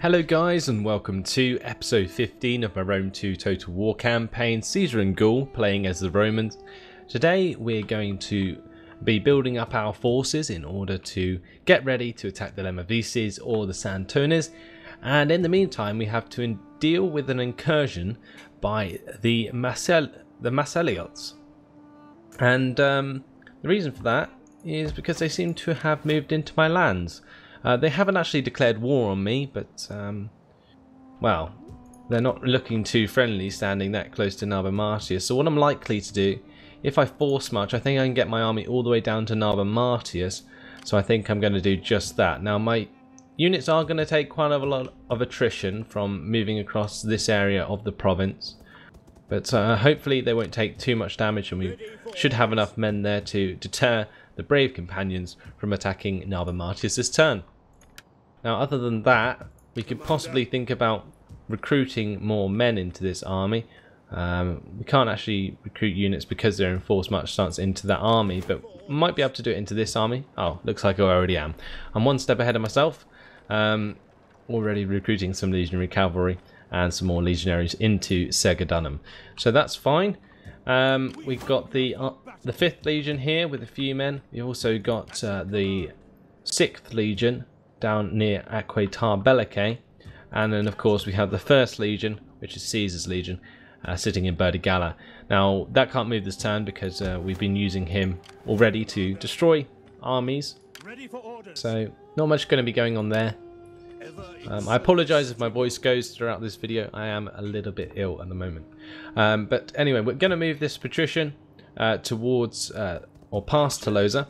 Hello guys and welcome to episode 15 of my Rome 2 Total War campaign, Caesar and Gaul, playing as the Romans. Today we're going to be building up our forces in order to get ready to attack the Lemovices or the Santones, and in the meantime we have to deal with an incursion by the Massaliots. And the reason for that is because they seem to have moved into my lands. They haven't actually declared war on me, but, well, they're not looking too friendly standing that close to Narba Martius. So what I'm likely to do, if I force march, I think I can get my army all the way down to Narba Martius. So I think I'm going to do just that. Now, my units are going to take quite a lot of attrition from moving across this area of the province. But hopefully they won't take too much damage, and we should have enough men there to deter the brave companions from attacking Narba Martius this turn. Now, other than that, we could possibly think about recruiting more men into this army. We can't actually recruit units because they're in forced march stance into that army, but might be able to do it into this army. Oh, looks like I already am. I'm one step ahead of myself. Already recruiting some legionary cavalry and some more legionaries into Segedunum. So that's fine. We've got the 5th Legion here with a few men. We've also got the 6th Legion down near Aquatar Bellice, and then of course we have the 1st Legion, which is Caesar's Legion, sitting in Burdigala. Now that can't move this turn because we've been using him already to destroy armies, so not much going to be going on there. I apologise if my voice goes throughout this video. I am a little bit ill at the moment. But anyway, we're going to move this patrician towards or past Tolosa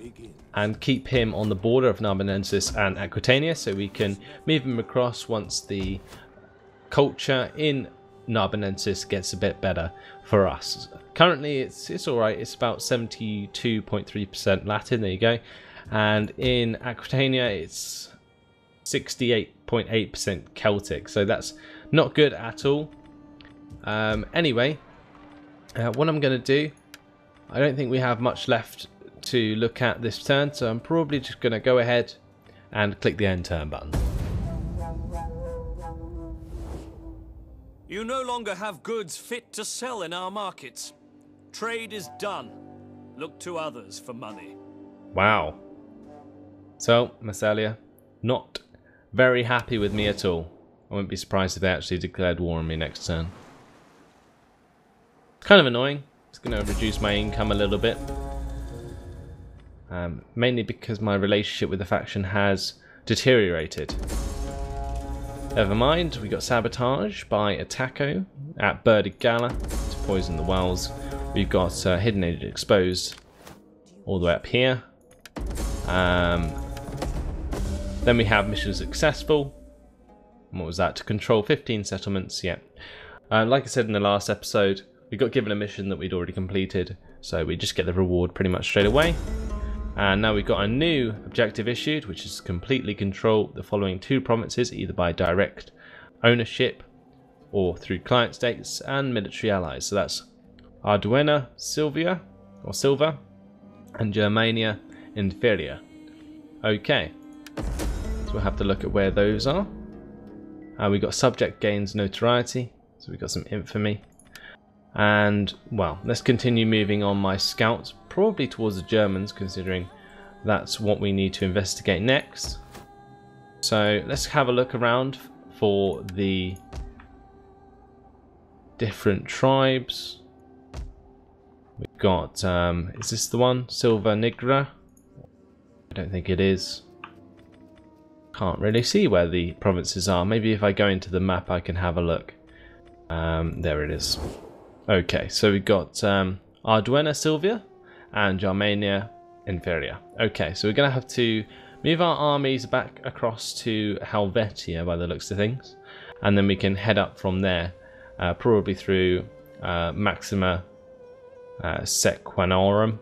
and keep him on the border of Narbonensis and Aquitania, so we can move him across once the culture in Narbonensis gets a bit better for us. Currently it's alright, it's about 72.3% Latin, there you go, and in Aquitania it's 68.8% Celtic, so that's not good at all. Anyway, what I'm going to do, I don't think we have much left to look at this turn, so I'm probably just going to go ahead and click the end turn button. You no longer have goods fit to sell in our markets. Trade is done. Look to others for money. Wow. So, Massalia, not very happy with me at all. I wouldn't be surprised if they actually declared war on me next turn. Kind of annoying. It's going to reduce my income a little bit. Mainly because my relationship with the faction has deteriorated. Never mind, we got sabotage by Attacco at Burdigala to poison the wells. We've got hidden agent exposed all the way up here. Then we have mission successful. And what was that? To control 15 settlements. Yeah. Like I said in the last episode, we got given a mission that we'd already completed, so we just get the reward pretty much straight away. And now we've got a new objective issued, which is completely control the following 2 provinces, either by direct ownership or through client states and military allies. So that's Arduena Silva and Germania Inferior. Okay, so we'll have to look at where those are. We've got subject gains notoriety, so we've got some infamy. And, well, let's continue moving on my scouts, probably towards the Germans, considering that's what we need to investigate next. So let's have a look around for the different tribes. We've got, is this the one? Silva Nigra? I don't think it is. Can't really see where the provinces are. Maybe if I go into the map I can have a look. There it is. Okay, so we've got Arduena Silvia and Germania Inferior. Okay, so we're going to have to move our armies back across to Helvetia by the looks of things, and then we can head up from there, probably through Maxima Sequanorum,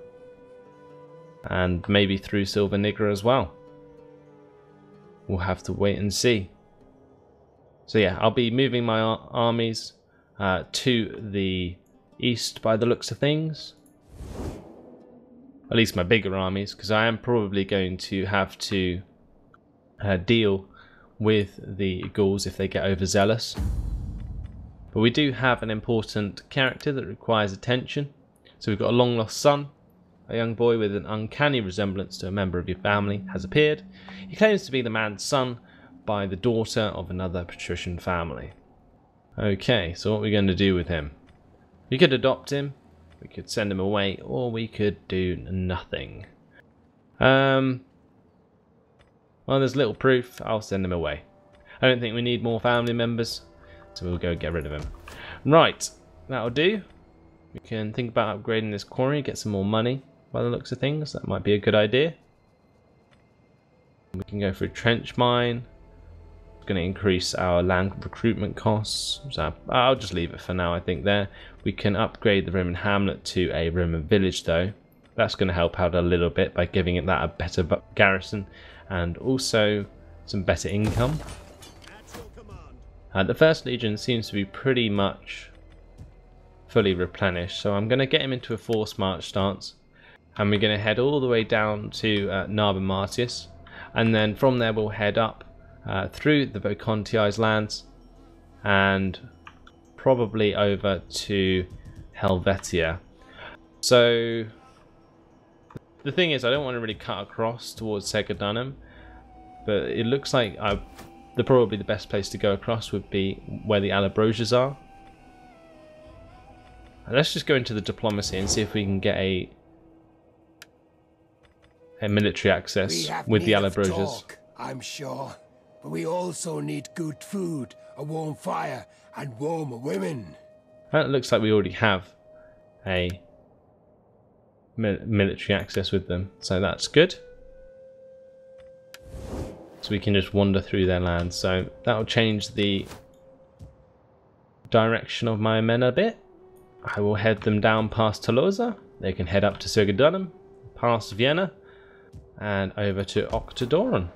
and maybe through Silva Nigra as well. We'll have to wait and see. So yeah, I'll be moving my armies to the east by the looks of things. At least my bigger armies, because I am probably going to have to deal with the Gauls if they get overzealous. But we do have an important character that requires attention. So we've got a long lost son. A young boy with an uncanny resemblance to a member of your family has appeared. He claims to be the man's son by the daughter of another patrician family. Okay, so what are we going to do with him? We could adopt him, we could send him away, or we could do nothing. Well, there's little proof. I'll send him away. I don't think we need more family members, so we'll go get rid of him. Right, that'll do. We can think about upgrading this quarry, get some more money by the looks of things. That might be a good idea. We can go for a trench mine. It's going to increase our land recruitment costs, so I'll just leave it for now. I think there. We can upgrade the Roman hamlet to a Roman village though. That's going to help out a little bit by giving it that a better garrison and also some better income. The First Legion seems to be pretty much fully replenished, so I'm going to get him into a forced march stance, and we're going to head all the way down to Narba Martius, and then from there we'll head up through the Vocontii's lands and probably over to Helvetia. So the thing is, I don't want to really cut across towards Segedunum, but it looks like probably the best place to go across would be where the Allobroges are. Let's just go into the diplomacy and see if we can get a military access with the Allobroges. I'm sure, but we also need good food, a warm fire, and warmer women. It looks like we already have a military access with them, so that's good. So we can just wander through their lands. So that'll change the direction of my men a bit. I will head them down past Tolosa. They can head up to Segedunum, past Vienna, and over to Octodoron.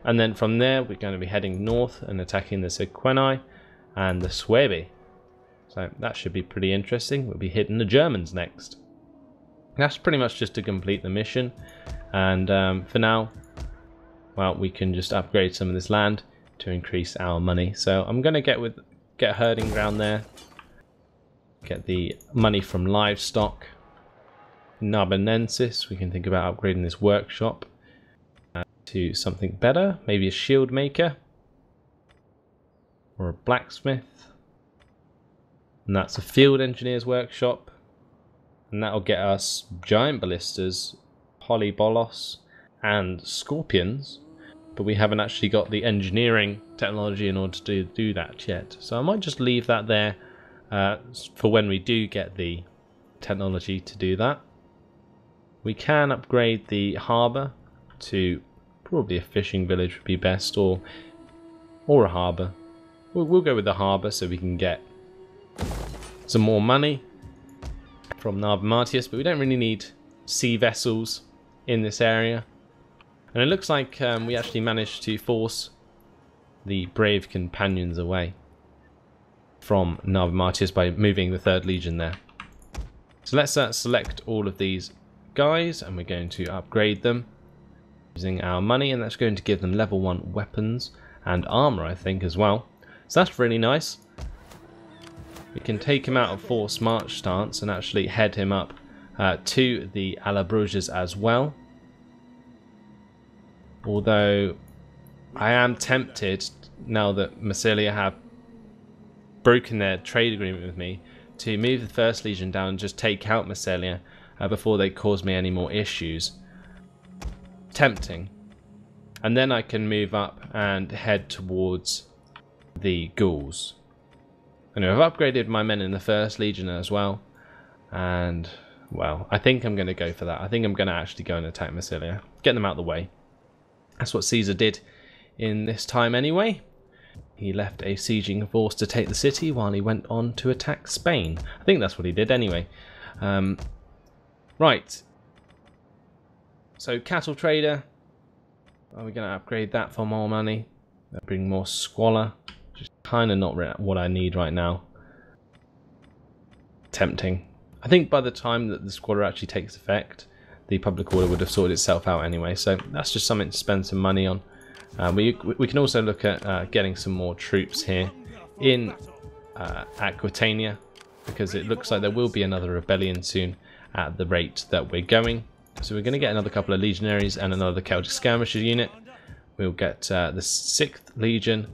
And then from there we're going to be heading north and attacking the Sequeni and the Suebi. So that should be pretty interesting. We'll be hitting the Germans next. That's pretty much just to complete the mission. And for now, well, we can just upgrade some of this land to increase our money. So I'm going to get a herding ground there. Get the money from livestock. Narbonensis, we can think about upgrading this workshop to something better. Maybe a shield maker. Or a blacksmith. And that's a field engineer's workshop. And that'll get us giant ballistas, polybolos, and scorpions. But we haven't actually got the engineering technology in order to do that yet. So I might just leave that there for when we do get the technology to do that. We can upgrade the harbour to probably a fishing village would be best, or a harbour. We'll go with the harbour so we can get some more money from Narba Martius, but we don't really need sea vessels in this area. And it looks like we actually managed to force the brave companions away from Narba Martius by moving the 3rd Legion there. So let's select all of these guys, and we're going to upgrade them using our money, and that's going to give them level 1 weapons and armor, I think, as well. So that's really nice. We can take him out of forced march stance and actually head him up to the Allobroges as well. Although I am tempted, now that Massilia have broken their trade agreement with me, to move the 1st Legion down and just take out Massilia before they cause me any more issues. Tempting. And then I can move up and head towards the Gauls. Anyway, I've upgraded my men in the 1st Legion as well. And, well, I think I'm going to go for that. I think I'm going to actually go and attack Massilia. Get them out of the way. That's what Caesar did in this time anyway. He left a sieging force to take the city while he went on to attack Spain. I think that's what he did anyway. Right. So, cattle trader. Are we going to upgrade that for more money? That'll bring more squalor. Which is kind of not what I need right now. Tempting. I think by the time that the squalor actually takes effect, the public order would have sorted itself out anyway. So, that's just something to spend some money on. We can also look at getting some more troops here in Aquitania, because it looks like there will be another rebellion soon at the rate that we're going. So we're going to get another couple of legionaries and another Celtic skirmisher unit. We'll get the 6th Legion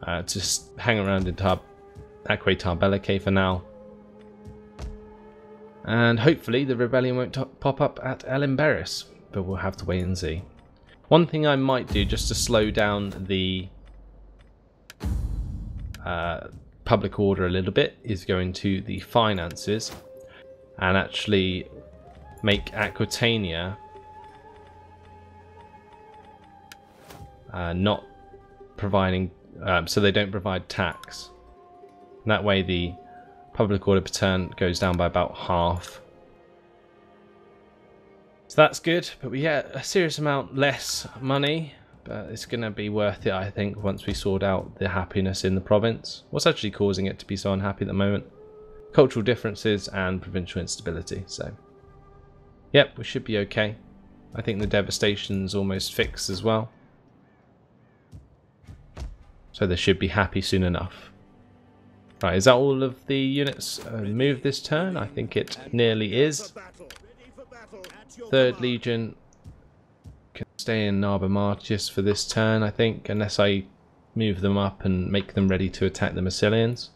to just hang around in Aquae Tarbellicae for now. And hopefully the rebellion won't pop up at Elimberis, but we'll have to wait and see. One thing I might do just to slow down the public order a little bit is go into the finances and actually make Aquitania not providing, so they don't provide tax. And that way the public order per turn goes down by about half. So that's good, but we get a serious amount less money, but it's going to be worth it, I think, once we sort out the happiness in the province. What's actually causing it to be so unhappy at the moment? Cultural differences and provincial instability, so yep, we should be okay. I think the devastation's almost fixed as well, so they should be happy soon enough. Right, is that all of the units moved this turn? I think it nearly is. 3rd Legion can stay in Narba Martius for this turn, I think, unless I move them up and make them ready to attack the Massilians.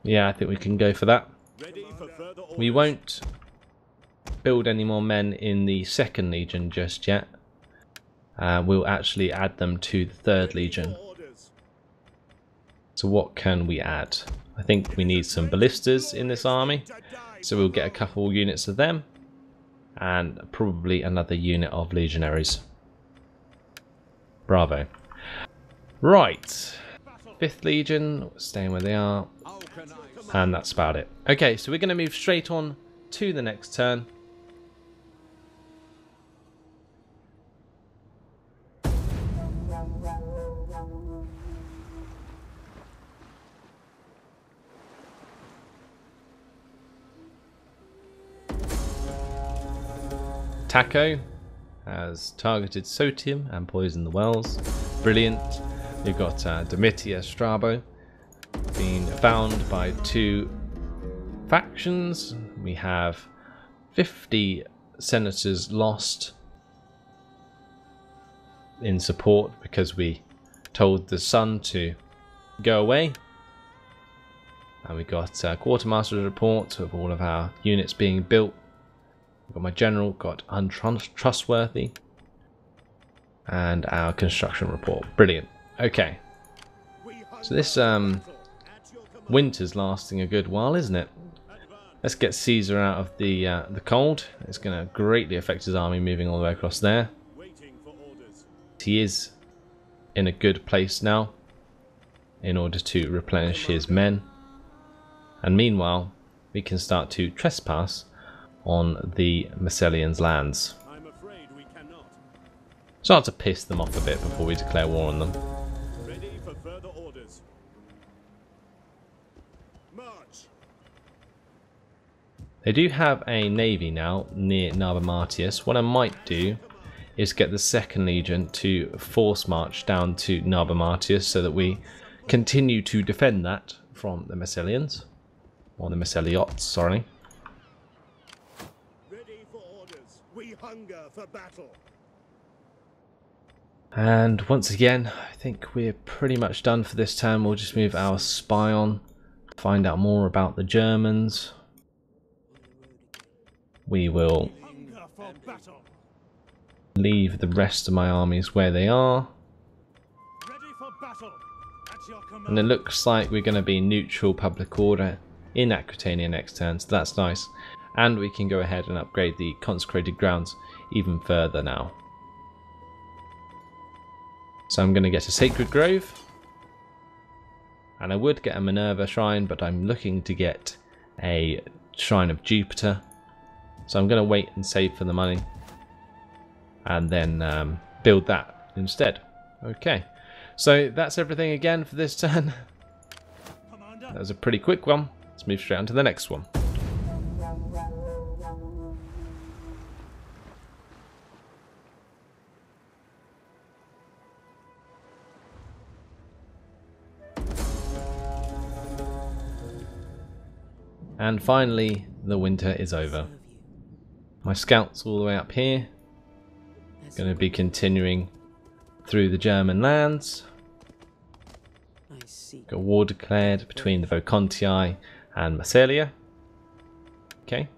Yeah, I think we can go for that. We won't build any more men in the 2nd Legion just yet. We'll actually add them to the 3rd Legion. So what can we add? I think we need some ballistas in this army, so we'll get a couple units of them and probably another unit of legionaries. Bravo. Right, 5th Legion staying where they are, and that's about it. Okay, so we're going to move straight on to the next turn. Taco has targeted Sotium and poisoned the wells. Brilliant. We've got Domitia Strabo being found by 2 factions. We have 50 senators lost in support because we told the sun to go away. And we got quartermaster's report of all of our units being built. Got my general got untrustworthy, and our construction report. Brilliant. Okay, so this winter's lasting a good while, isn't it? Let's get Caesar out of the cold. It's going to greatly affect his army moving all the way across there. He is in a good place now in order to replenish his men, and meanwhile we can start to trespass on the Massilians' lands. Start to piss them off a bit before we declare war on them. Ready for further orders. March. They do have a navy now near Narba Martius. What I might do is get the 2nd Legion to force march down to Narba Martius so that we continue to defend that from the Massilians. Or the Massiliots, sorry. We hunger for battle. And once again, I think we're pretty much done for this turn. We'll just move our spy on, find out more about the Germans. We will leave the rest of my armies where they are. And it looks like we're going to be neutral public order in Aquitania next turn, so that's nice. And we can go ahead and upgrade the consecrated grounds even further now. So I'm going to get a sacred grove. And I would get a Minerva shrine, but I'm looking to get a shrine of Jupiter. So I'm going to wait and save for the money. And then build that instead. Okay. So that's everything again for this turn. That was a pretty quick one. Let's move straight on to the next one. And finally, the winter is over. My scouts all the way up here. Going to be continuing through the German lands. Got war declared between the Vocontii and Massalia. Okay.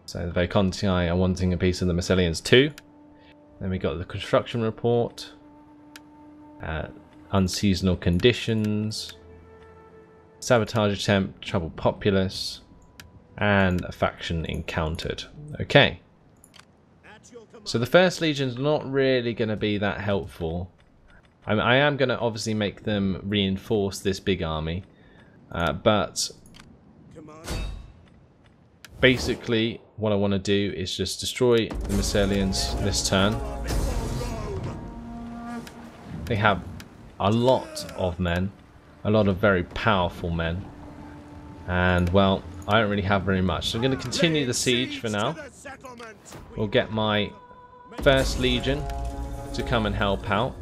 So the Vocontii are wanting a piece of the Massilians too. Then we got the construction report. Unseasonal conditions. Sabotage attempt, trouble populace. And a faction encountered. Okay. So the First Legion's not really going to be that helpful. I am going to obviously make them reinforce this big army. But basically what I want to do is just destroy the Massilians this turn. They have a lot of men. A lot of very powerful men. And well, I don't really have very much. So I'm going to continue the siege for now. We'll get my First Legion to come and help out.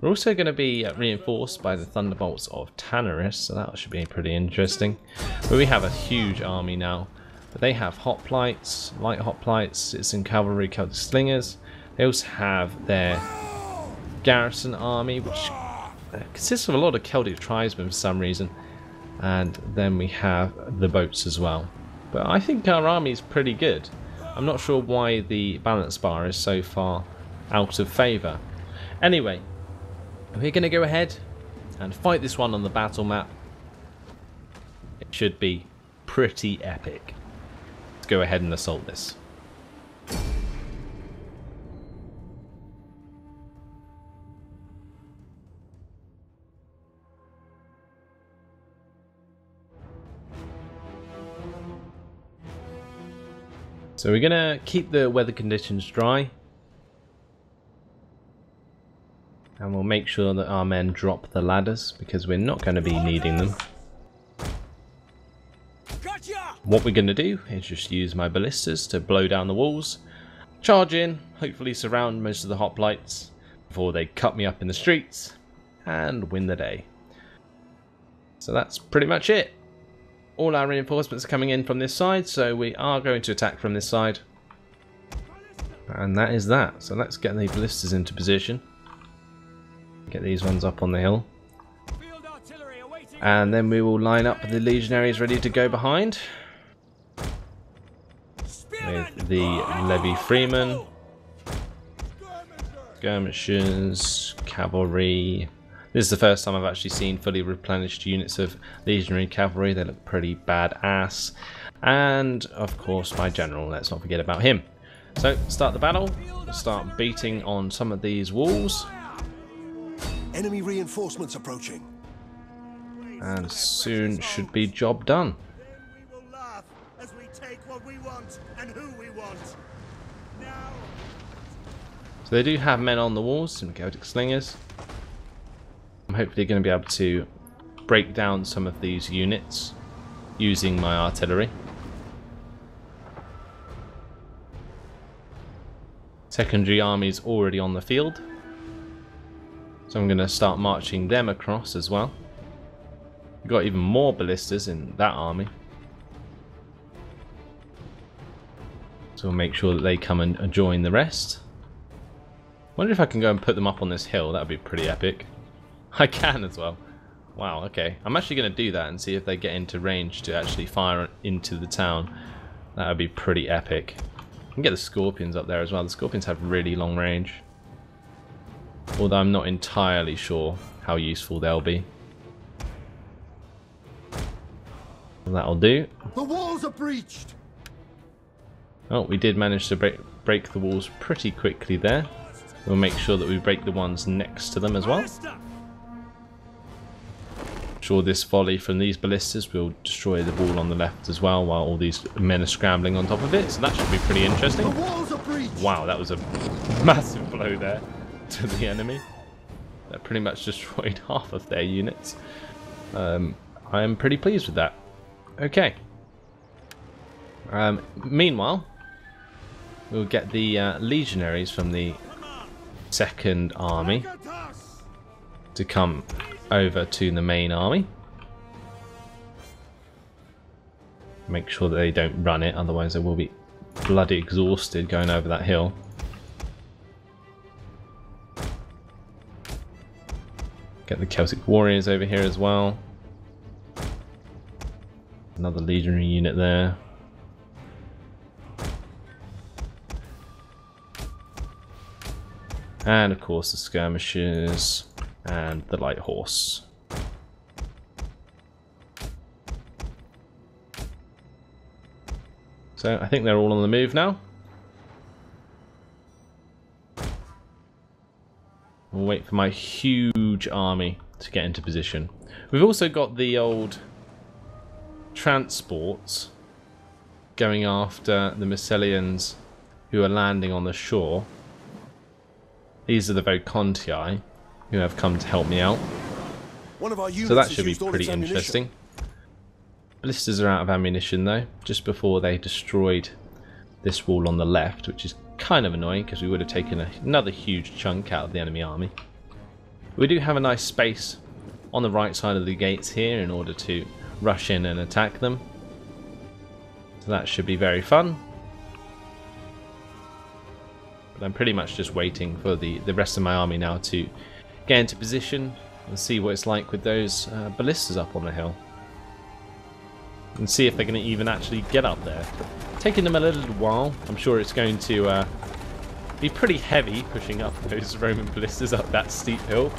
We're also going to be reinforced by the Thunderbolts of Tanarus, so that should be pretty interesting. But we have a huge army now. But they have hoplites, light hoplites, citizen cavalry, Celtic slingers. They also have their garrison army, which consists of a lot of Celtic tribesmen for some reason. And then we have the boats as well. But I think our army is pretty good. I'm not sure why the balance bar is so far out of favour. Anyway, we're going to go ahead and fight this one on the battle map. It should be pretty epic. Let's go ahead and assault this. So we're going to keep the weather conditions dry. And we'll make sure that our men drop the ladders, because we're not going to be needing them. What we're going to do is just use my ballistas to blow down the walls, charge in, hopefully surround most of the hoplites before they cut me up in the streets, and win the day. So that's pretty much it. All our reinforcements are coming in from this side, so we are going to attack from this side. And that is that. So let's get the ballistas into position. Get these ones up on the hill. And then we will line up the legionaries ready to go behind. With the levy freemen, skirmishers, cavalry. This is the first time I've actually seen fully replenished units of legionary cavalry. They look pretty badass. And of course my general, let's not forget about him. So start the battle, start beating on some of these walls. Enemy reinforcements approaching. And soon should be job done. We will laugh as we take what we want and who we want. Now. So they do have men on the walls, some Celtic slingers. I'm hopefully going to be able to break down some of these units using my artillery. Secondary armies already on the field, so I'm going to start marching them across as well. We've got even more ballistas in that army, so we'll make sure that they come and join the rest. Wonder if I can go and put them up on this hill. That would be pretty epic. I can as well. Wow, okay. I'm actually going to do that and see if they get into range to actually fire into the town. That would be pretty epic. I can get the scorpions up there as well. The scorpions have really long range. Although I'm not entirely sure how useful they'll be. That'll do. The walls are breached. Oh, we did manage to break the walls pretty quickly there. We'll make sure that we break the ones next to them as well. Sure, this volley from these ballistas will destroy the wall on the left as well, while all these men are scrambling on top of it, so that should be pretty interesting. Wow, that was a massive blow there to the enemy. That pretty much destroyed half of their units. I am pretty pleased with that. Okay. Meanwhile, we'll get the legionaries from the second army to come over to the main army. Make sure that they don't run it, otherwise they will be bloody exhausted going over that hill. Get the Celtic warriors over here as well. Another legionary unit there. And of course the skirmishers and the light horse. So I think they're all on the move now. We'll wait for my huge army to get into position. We've also got the old transports going after the Mycelians who are landing on the shore. These are the Vocontii who have come to help me out. So that should be pretty interesting. Ballistas are out of ammunition though, just before they destroyed this wall on the left, which is kind of annoying because we would have taken another huge chunk out of the enemy army. We do have a nice space on the right side of the gates here in order to rush in and attack them. So that should be very fun. But I'm pretty much just waiting for the rest of my army now to get into position and see what it's like with those ballistas up on the hill. And see if they're going to even actually get up there. Taking them a little while. I'm sure it's going to be pretty heavy pushing up those Roman ballistas up that steep hill.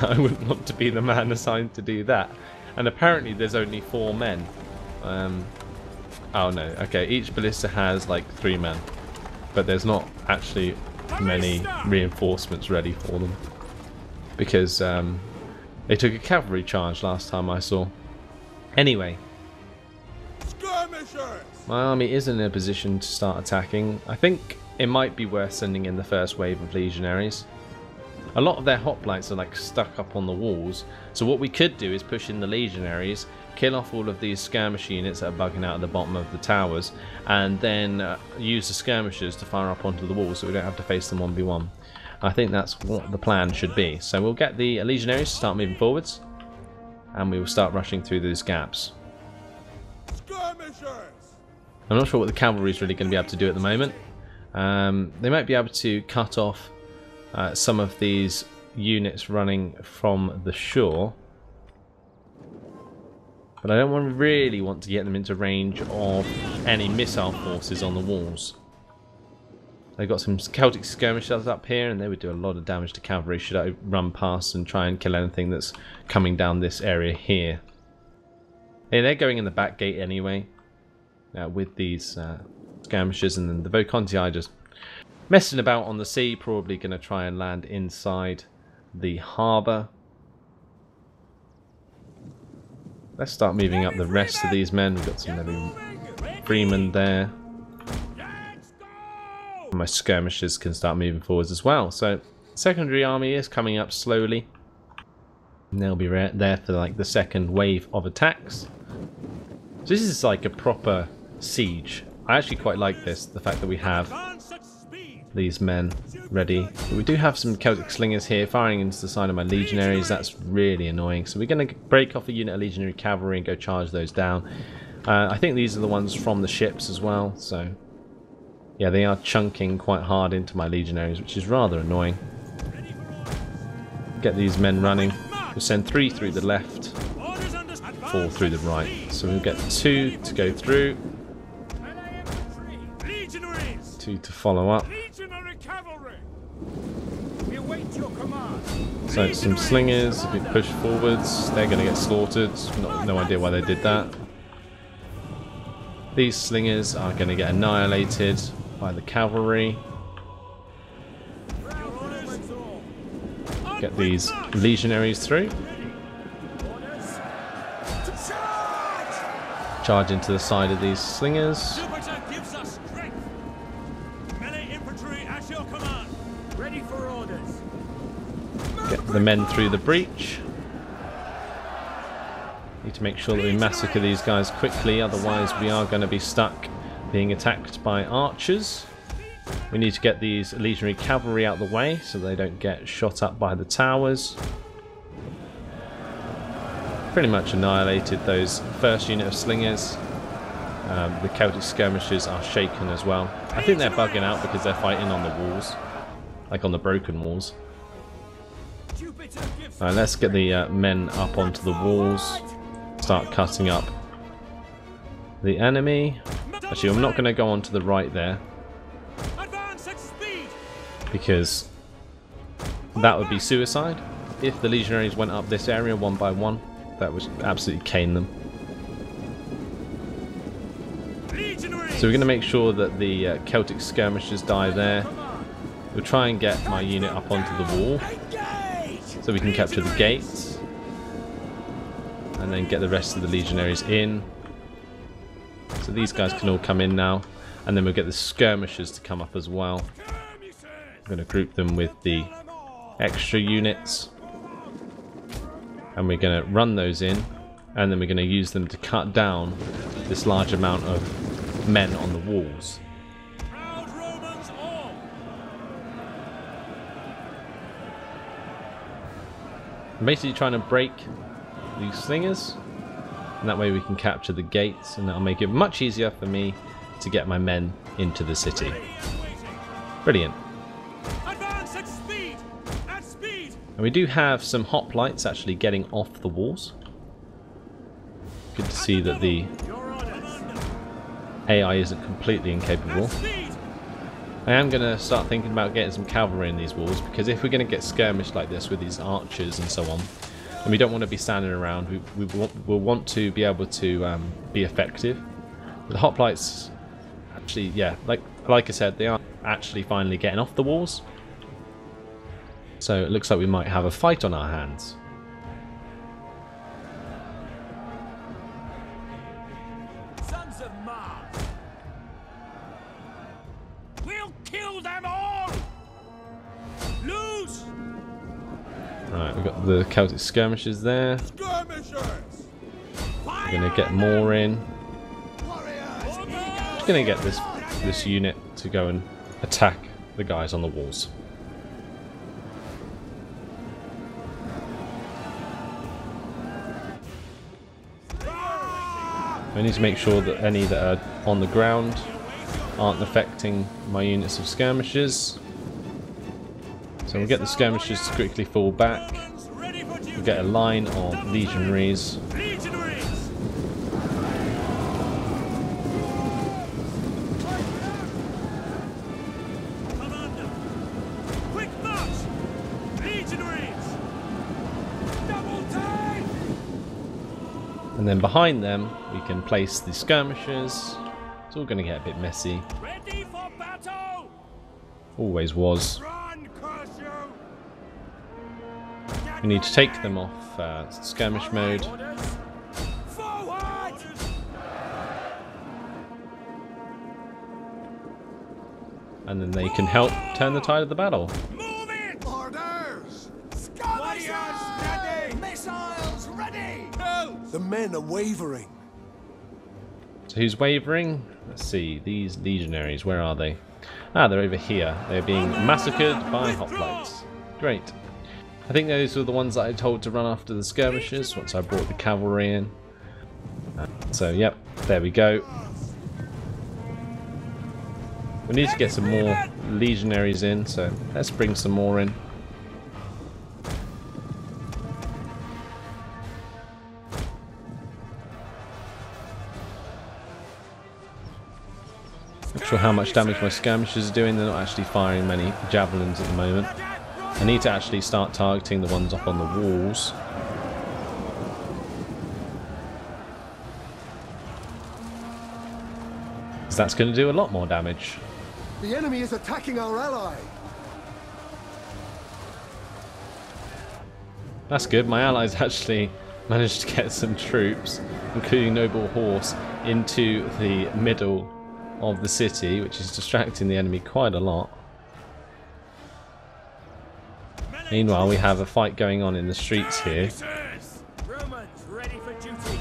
I wouldn't want to be the man assigned to do that. And apparently there's only 4 men. Oh no, okay, each ballista has like 3 men. But there's not actually many reinforcements ready for them. Because they took a cavalry charge last time I saw. Anyway. My army is in a position to start attacking. I think it might be worth sending in the first wave of legionaries. A lot of their hoplites are like stuck up on the walls, so what we could do is push in the legionaries, kill off all of these skirmish units that are bugging out at the bottom of the towers, and then use the skirmishers to fire up onto the walls so we don't have to face them 1v1. I think that's what the plan should be. So we'll get the legionaries to start moving forwards, and we will start rushing through those gaps. I'm not sure what the cavalry is really going to be able to do at the moment. They might be able to cut off some of these units running from the shore. But I don't really want to get them into range of any missile forces on the walls. They've got some Celtic skirmishers up here and they would do a lot of damage to cavalry should I run past and try and kill anything that's coming down this area here. Yeah, they're going in the back gate anyway. With these skirmishers, and then the Vocontii just messing about on the sea, probably going to try and land inside the harbour. Let's start moving up the rest of these men. We've got some heavy freemen there. And my skirmishers can start moving forwards as well. So secondary army is coming up slowly. And they'll be there for like the second wave of attacks. So this is like a proper siege. I actually quite like this, the fact that we have these men ready. But we do have some Celtic slingers here firing into the side of my legionaries. That's really annoying. So we're going to break off a unit of legionary cavalry and go charge those down. I think these are the ones from the ships as well. So yeah, they are chunking quite hard into my legionaries, which is rather annoying. Get these men running. We'll send 3 through the left, 4 through the right. So we'll get 2 to go through. 2 to follow up. So some slingers, if we push forwards, they're going to get slaughtered. No idea why they did that. These slingers are going to get annihilated by the cavalry. Get these legionaries through. Charge into the side of these slingers. Get the men through the breach. Need to make sure that we massacre these guys quickly, otherwise we are going to be stuck being attacked by archers. We need to get these legionary cavalry out of the way so they don't get shot up by the towers. Pretty much annihilated those first unit of slingers. The Celtic skirmishers are shaken as well. I think they're bugging out because they're fighting on the walls, like on the broken walls. Alright, let's get the men up onto the walls, start cutting up the enemy. Actually, I'm not going to go on to the right there, because that would be suicide. If the legionaries went up this area one by one, that would absolutely cane them. So we're going to make sure that the Celtic skirmishers die there. We'll try and get my unit up onto the wall so we can capture the gates, and then get the rest of the legionaries in. So these guys can all come in now, and then we'll get the skirmishers to come up as well. I'm going to group them with the extra units, and we're going to run those in, and then we're going to use them to cut down this large amount of men on the walls. I'm basically trying to break these slingers, and that way we can capture the gates, and that'll make it much easier for me to get my men into the city. Brilliant. And we do have some hoplites actually getting off the walls. Good to see that the AI isn't completely incapable. I am going to start thinking about getting some cavalry in these walls, because if we're going to get skirmished like this with these archers and so on, and we don't want to be standing around, we'll want to be able to be effective. The hoplites, actually, yeah, like I said, they are actually finally getting off the walls. So it looks like we might have a fight on our hands. Sons of Mars! We'll kill them all! Lose! Right, we've got the Celtic skirmishers there. We're going to get more in. Just going to get this unit to go and attack the guys on the walls. I need to make sure that any that are on the ground aren't affecting my units of skirmishers. So we'll get the skirmishers to quickly fall back. We'll get a line of legionaries. And then behind them we can place the skirmishers. It's all going to get a bit messy. Ready for battle! Always was. Run, curse you! We need to take them off skirmish mode. Forward! And then they can help turn the tide of the battle. Move it! Orders! Warriors ready! Missiles ready! The men are wavering. So who's wavering? Let's see, these legionaries, where are they? Ah, they're over here. They're being massacred by hoplites. Great. I think those were the ones that I told to run after the skirmishers once I brought the cavalry in. So, yep, there we go. We need to get some more legionaries in, so let's bring some more in. Not sure how much damage my skirmishers are doing. They're not actually firing many javelins at the moment. I need to actually start targeting the ones up on the walls. Because that's going to do a lot more damage. The enemy is attacking our ally. That's good. My allies actually managed to get some troops, including noble horse, into the middle of the city, which is distracting the enemy quite a lot. Meanwhile, we have a fight going on in the streets here. Romans ready for duty.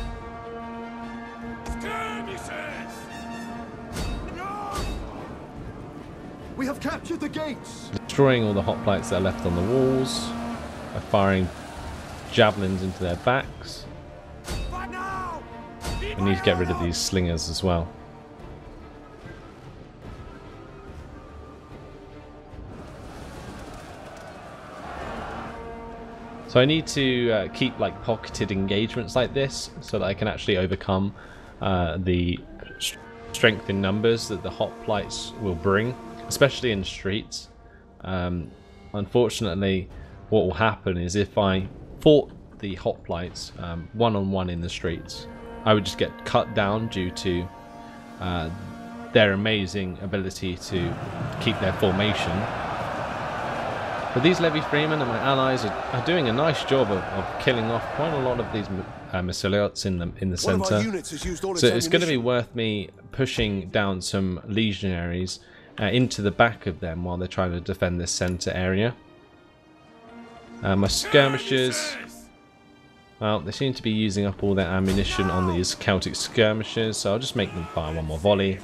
We have captured the gates. Destroying all the hoplites that are left on the walls by firing javelins into their backs. But now, the We need to get rid of these slingers as well. So I need to keep like pocketed engagements like this so that I can actually overcome the strength in numbers that the hoplites will bring, especially in streets. Unfortunately, what will happen is if I fought the hoplites one-on-one in the streets, I would just get cut down due to their amazing ability to keep their formation. But these levy freemen and my allies are doing a nice job of killing off quite a lot of these Masiliots in the centre. So it's going to be worth me pushing down some legionaries into the back of them while they're trying to defend this centre area. My skirmishers, well, they seem to be using up all their ammunition on these Celtic skirmishers, so I'll just make them fire one more volley,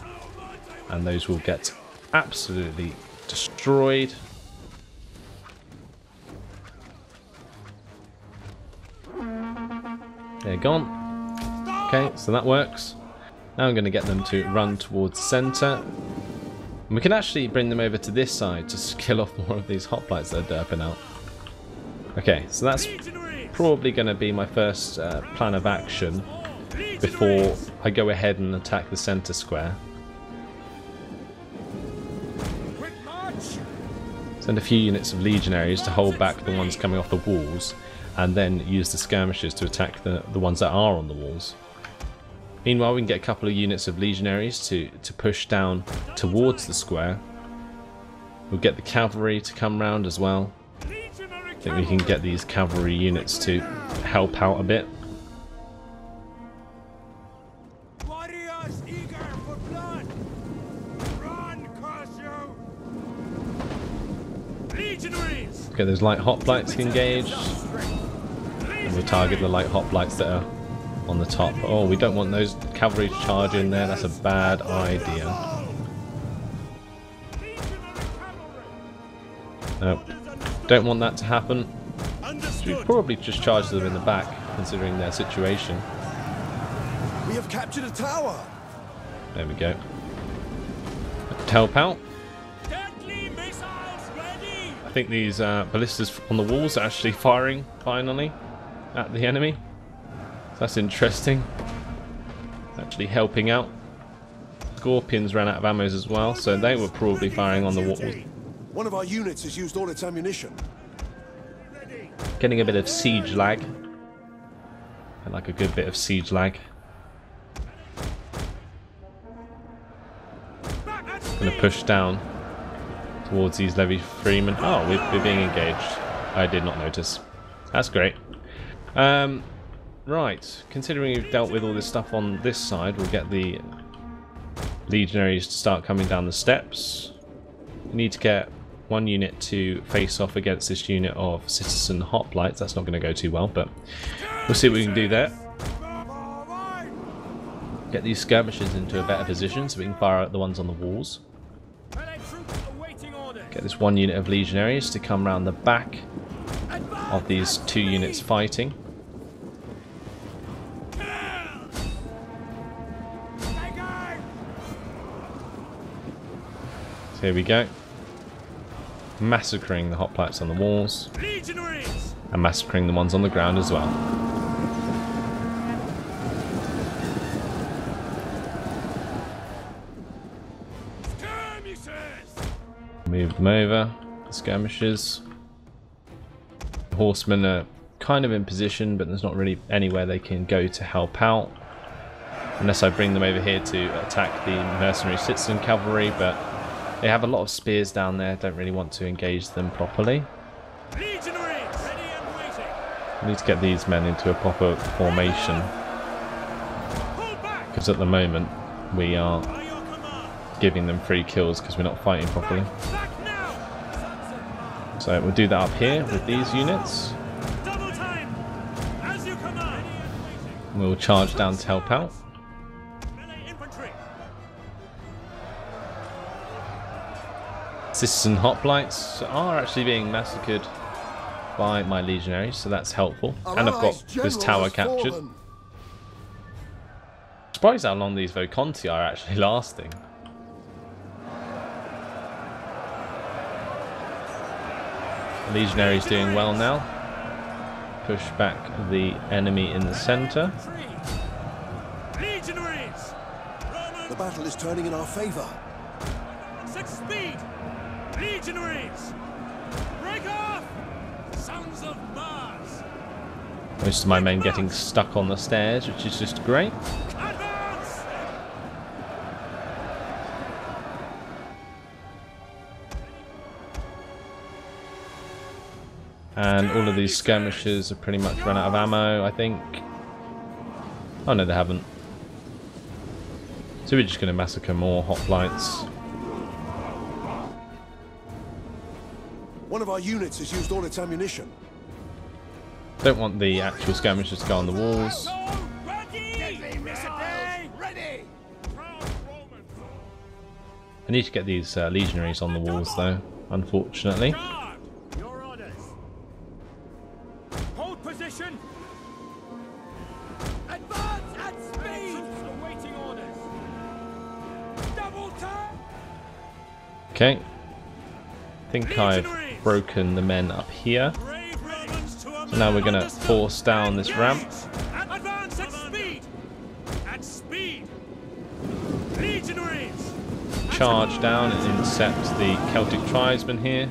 and those will get absolutely destroyed. They're gone. Okay, so that works. Now I'm going to get them to run towards the centre. And we can actually bring them over to this side to kill off more of these hoplites that are derping out. Okay, so that's probably going to be my first plan of action before I go ahead and attack the centre square. Send a few units of legionaries to hold back the ones coming off the walls, and then use the skirmishers to attack the ones that are on the walls. Meanwhile, we can get a couple of units of legionaries to push down towards the square. We'll get the cavalry to come round as well. I think we can get these cavalry units to help out a bit. Warriors eager for blood. Run, curse you. Legionaries. Get those light hoplites engaged. And we'll target the light hoplites that are on the top. Oh, we don't want those cavalry to charge in there. That's a bad idea. No, don't want that to happen. We'd probably just charge them in the back, considering their situation. We have captured a tower. There we go. Help out. Deadly missiles ready. I think these ballistas on the walls are actually firing finally at the enemy. That's interesting. Actually helping out. Scorpions ran out of ammo as well, so they were probably firing on the walls. One of our units has used all its ammunition. Getting a bit of siege lag. I like a good bit of siege lag. Gonna push down towards these levy freemen. Oh, we're being engaged. I did not notice. That's great. Right, considering we've dealt with all this stuff on this side, we'll get the legionaries to start coming down the steps. We need to get one unit to face off against this unit of citizen hoplites. That's not going to go too well, but we'll see what we can do there. Get these skirmishers into a better position so we can fire out the ones on the walls. Get this one unit of legionaries to come round the back of these two units fighting. So here we go. Massacring the hoplites on the walls. And massacring the ones on the ground as well. Move them over. The skirmishers. The horsemen are kind of in position, but there's not really anywhere they can go to help out. Unless I bring them over here to attack the mercenary citizen cavalry, but they have a lot of spears down there. Don't really want to engage them properly. We need to get these men into a proper formation, because at the moment we are giving them free kills because we're not fighting properly. So we'll do that up here with these units. We'll charge down to help out. Citizen hoplites are actually being massacred by my legionaries, so that's helpful. And I've got this tower captured. Surprised how long these Voconti are actually lasting. The legionaries doing well now. Push back the enemy in the centre. Legionaries! The battle is turning in our favour. Such speed! Legionaries! Break off! Sons of Mars! Most of my men getting stuck on the stairs, which is just great. Advance! And all of these skirmishers have pretty much run out of ammo, I think. Oh no, they haven't. So we're just going to massacre more hoplites. One of our units has used all its ammunition. Don't want the actual skirmishers to go on the walls. I need to get these legionaries on the walls though, unfortunately. Your orders. Hold position. Advance at speed. Awaiting orders. Double turn. Okay. I think I've broken the men up here. So now we're going to force down this ramp. Advance at speed. At speed. Legionaries. Charge down and intercept the Celtic tribesmen here.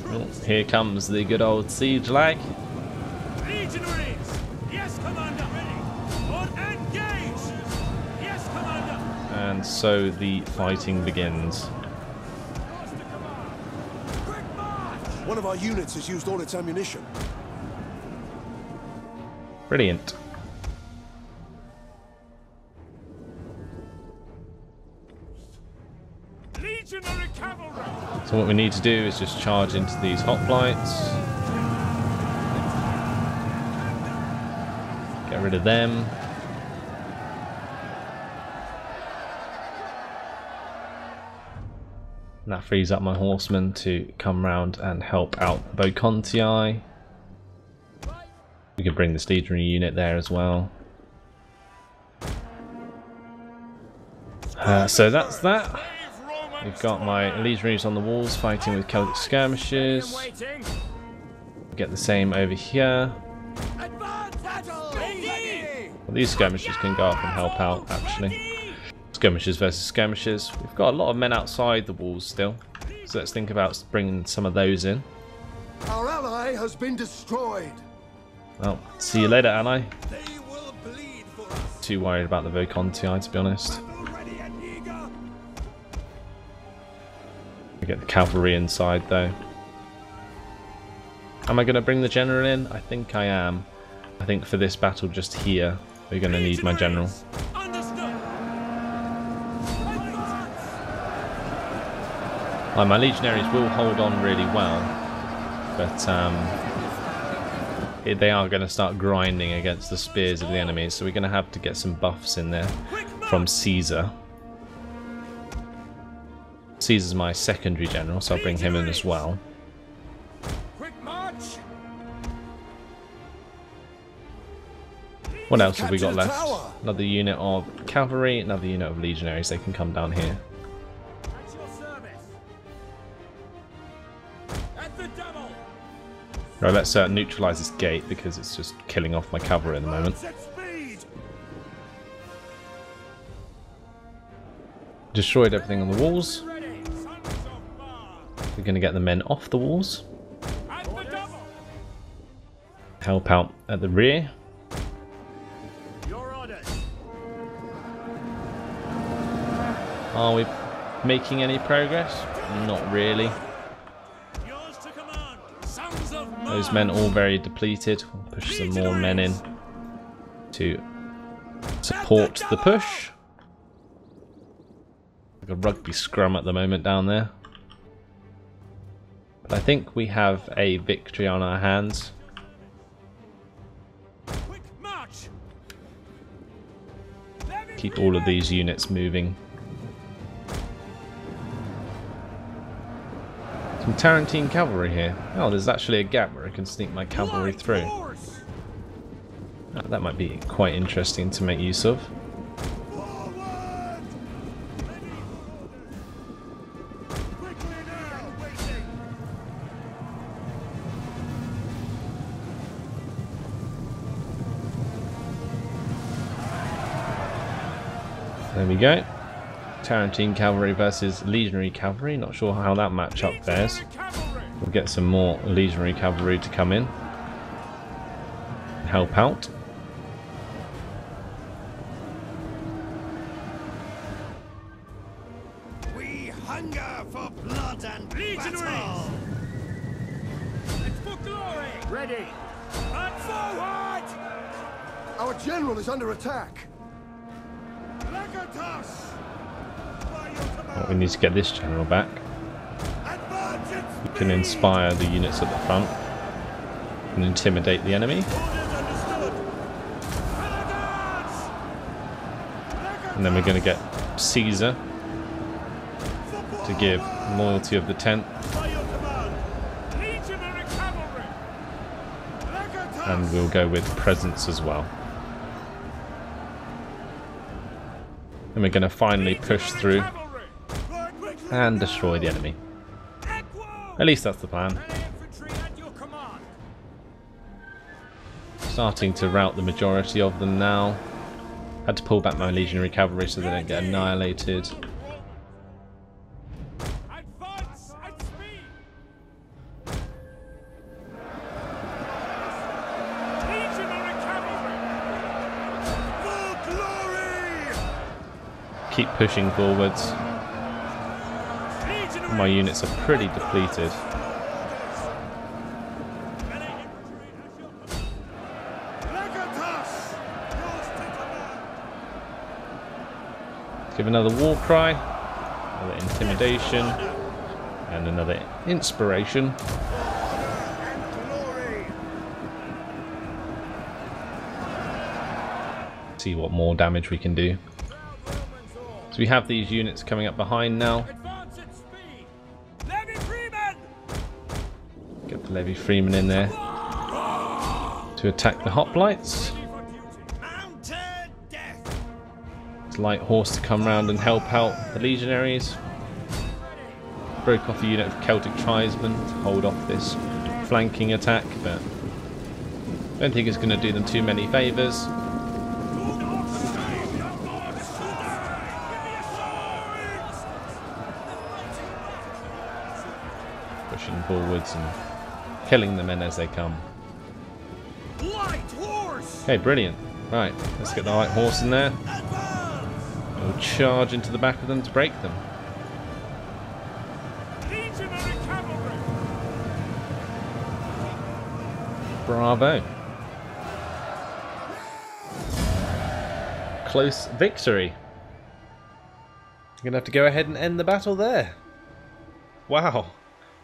Oh, here comes the good old siege lag. Legionaries. Yes, Commander. Ready. On engage. Yes, Commander. And so the fighting begins. One of our units has used all its ammunition. Brilliant. Legionary cavalry. So what we need to do is just charge into these hoplites. Get rid of them. And that frees up my horsemen to come round and help out the Vocontii. We can bring this legionary unit there as well. So that's that. We've got my legionaries on the walls fighting with Celtic skirmishers. Get the same over here. Well, these skirmishers can go up and help out actually. Skirmishers versus skirmishers. We've got a lot of men outside the walls still. So let's think about bringing some of those in. Our ally has been destroyed. Well, see you later, ally. Too worried about the Vocontii, to be honest. We get the cavalry inside though. Am I going to bring the general in? I think I am. I think for this battle just here, we're going to need my general. My legionaries will hold on really well, but they are going to start grinding against the spears of the enemies, so we're going to have to get some buffs in there from Caesar. Caesar's my secondary general, so I'll bring him in as well. What else have we got left? Another unit of cavalry, another unit of legionaries. They can come down here. Right, let's neutralise this gate because it's just killing off my cavalry at the moment. Destroyed everything on the walls. We're going to get the men off the walls. Help out at the rear. Are we making any progress? Not really. Those men all very depleted. We'll push some more men in to support the push. Like a rugby scrum at the moment down there. But I think we have a victory on our hands. Keep all of these units moving. Some Tarentine cavalry here. Oh, there's actually a gap where I can sneak my cavalry through. That might be quite interesting to make use of. Forward! Ready for orders! Quickly now! Waiting! There we go. Tarantine cavalry versus legionary cavalry. Not sure how that matchup fares. We'll get some more legionary cavalry to come in and help out. We hunger for blood and legionaries! It's for glory! Ready! And forward! Our general is under attack. Legatus! By your But command! we need to get this general back. Advance at We can inspire the units at the front and intimidate the enemy. Orders understood! Advance! And then we're going to get Caesar to give loyalty of the 10th, By your command! Legionary cavalry! Legatus! and we'll go with presence as well. And we're going to finally push through and destroy the enemy. At least that's the plan. Starting to rout the majority of them now. Had to pull back my legionary cavalry so they don't get annihilated. Advance at speed! Legionary cavalry! For glory! Keep pushing forwards. My units are pretty depleted. Legatus! Yours to command! Give another war cry, another intimidation, and another inspiration. And glory! See what more damage we can do. So we have these units coming up behind now. Advance at speed! Levy Freeman! Get the Levy Freeman in there to attack the hoplites. Mounted death! It's light horse to come round and help out the legionaries. Broke off a unit of Celtic tribesmen to hold off this flanking attack, but I don't think it's going to do them too many favours. Pushing forwards and killing the men as they come. Light horse! Okay, brilliant. Right, let's get the light horse in there. We'll charge into the back of them to break them. Legionary cavalry! Bravo. Close victory. You're going to have to go ahead and end the battle there. Wow.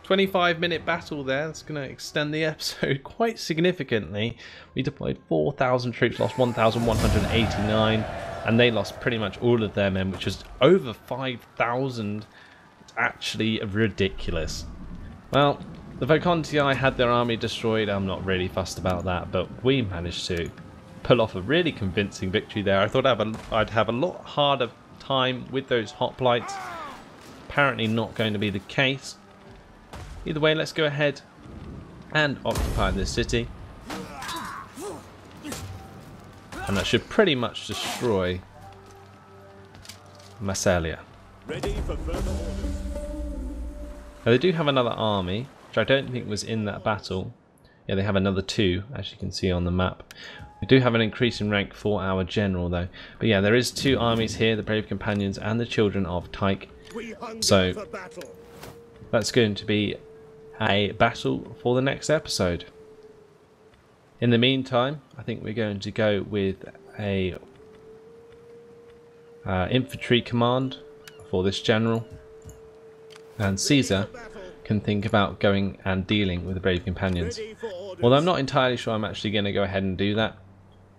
25-minute battle there. That's going to extend the episode quite significantly. We deployed 4,000 troops, lost 1,189, and they lost pretty much all of their men, which was over 5,000. It's actually ridiculous. Well, the Vocontii had their army destroyed. I'm not really fussed about that, but we managed to pull off a really convincing victory there. I thought I'd have a lot harder time with those hoplites. Apparently not going to be the case. Either way, let's go ahead and occupy this city. And that should pretty much destroy Massalia. Ready for further orders. Now they do have another army, which I don't think was in that battle. Yeah, they have another 2, as you can see on the map. We do have an increase in rank for our general though. But yeah, there is 2 armies here, the Brave Companions and the Children of Tyche. So For battle. that's going to be a battle for the next episode. In the meantime, I think we're going to go with a infantry command for this general, and Caesar can think about going and dealing with the Brave Companions. Ready for orders. Although I'm not entirely sure I'm actually going to go ahead and do that.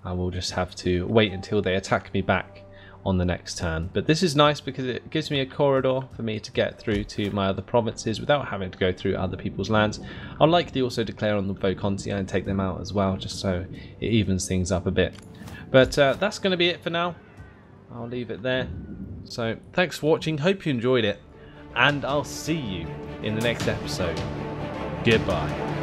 I will just have to wait until they attack me back on the next turn. But this is nice because it gives me a corridor for me to get through to my other provinces without having to go through other people's lands. I'll likely also declare on the Voconti and take them out as well, just so it evens things up a bit. But that's going to be it for now. I'll leave it there. So thanks for watching, hope you enjoyed it, and I'll see you in the next episode. Goodbye.